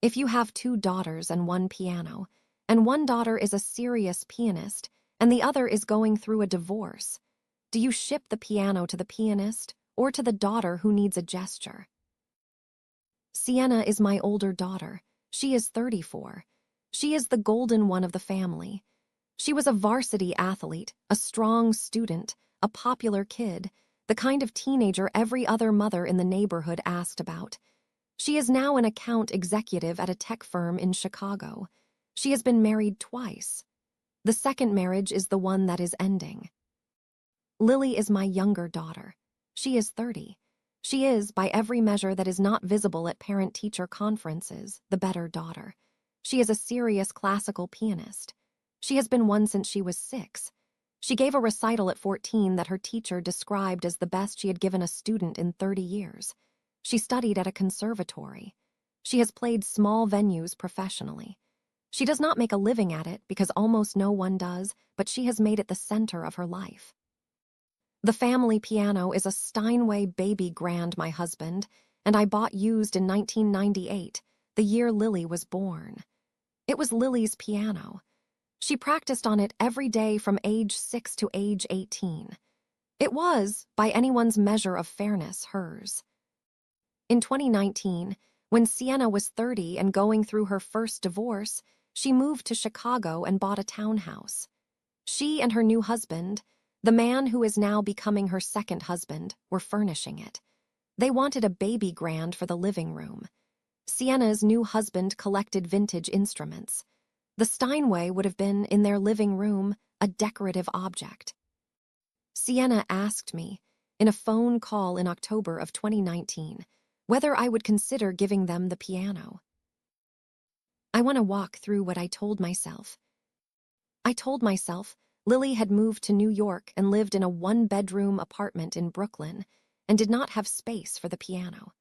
If you have two daughters and one piano, and one daughter is a serious pianist, and the other is going through a divorce, do you ship the piano to the pianist or to the daughter who needs a gesture? Sienna is my older daughter. She is 34. She is the golden one of the family. She was a varsity athlete, a strong student, a popular kid, the kind of teenager every other mother in the neighborhood asked about. She is now an account executive at a tech firm in Chicago. She has been married twice. The second marriage is the one that is ending. Lily is my younger daughter. She is 30. She is, by every measure that is not visible at parent-teacher conferences, the better daughter. She is a serious classical pianist. She has been one since she was 6. She gave a recital at 14 that her teacher described as the best she had given a student in 30 years. She studied at a conservatory. She has played small venues professionally. She does not make a living at it because almost no one does, but she has made it the center of her life. The family piano is a Steinway baby grand my husband, and I bought used in 1998, the year Lily was born. It was Lily's piano. She practiced on it every day from age 6 to age 18. It was, by anyone's measure of fairness, hers. In 2019, when Sienna was 30 and going through her first divorce, she moved to Chicago and bought a townhouse. She and her new husband, the man who is now becoming her second husband, were furnishing it. They wanted a baby grand for the living room. Sienna's new husband collected vintage instruments. The Steinway would have been, in their living room, a decorative object. Sienna asked me, in a phone call in October of 2019, whether I would consider giving them the piano. I want to walk through what I told myself. I told myself Lily had moved to New York and lived in a one-bedroom apartment in Brooklyn and did not have space for the piano.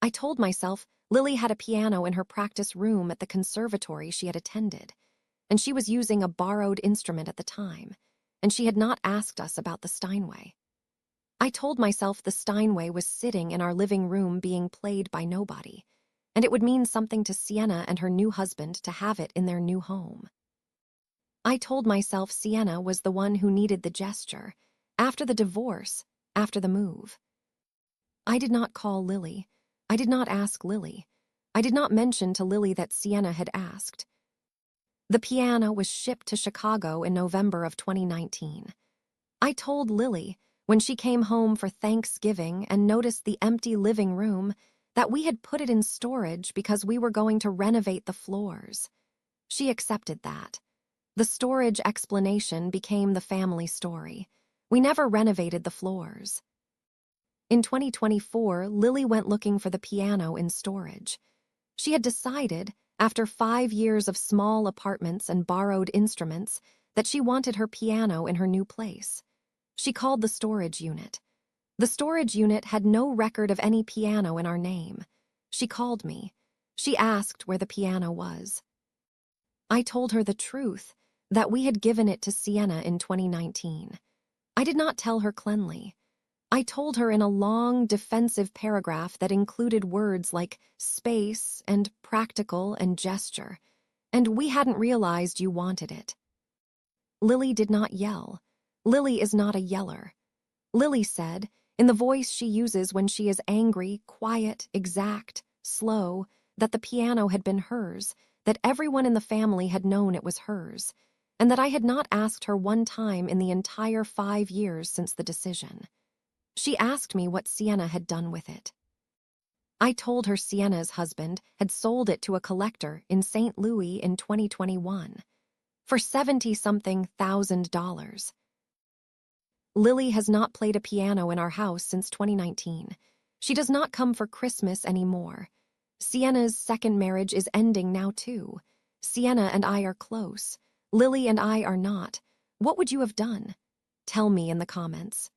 I told myself Lily had a piano in her practice room at the conservatory she had attended, and she was using a borrowed instrument at the time, and she had not asked us about the Steinway. I told myself the Steinway was sitting in our living room being played by nobody, and it would mean something to Sienna and her new husband to have it in their new home. I told myself Sienna was the one who needed the gesture, after the divorce, after the move. I did not call Lily. I did not ask Lily. I did not mention to Lily that Sienna had asked. The piano was shipped to Chicago in November of 2019. I told Lily, when she came home for Thanksgiving and noticed the empty living room, that we had put it in storage because we were going to renovate the floors. She accepted that. The storage explanation became the family story. We never renovated the floors. In 2024, Lily went looking for the piano in storage. She had decided, after 5 years of small apartments and borrowed instruments, that she wanted her piano in her new place. She called the storage unit. The storage unit had no record of any piano in our name. She called me. She asked where the piano was. I told her the truth, that we had given it to Sienna in 2019. I did not tell her cleanly. I told her in a long, defensive paragraph that included words like space and practical and gesture, and we hadn't realized you wanted it. Lily did not yell. Lily is not a yeller. Lily said, in the voice she uses when she is angry, quiet, exact, slow, that the piano had been hers, that everyone in the family had known it was hers, and that I had not asked her one time in the entire 5 years since the decision. She asked me what Sienna had done with it. I told her Sienna's husband had sold it to a collector in St. Louis in 2021 for $70-something thousand. Lily has not played a piano in our house since 2019. She does not come for Christmas anymore. Sienna's second marriage is ending now too. Sienna and I are close. Lily and I are not. What would you have done? Tell me in the comments.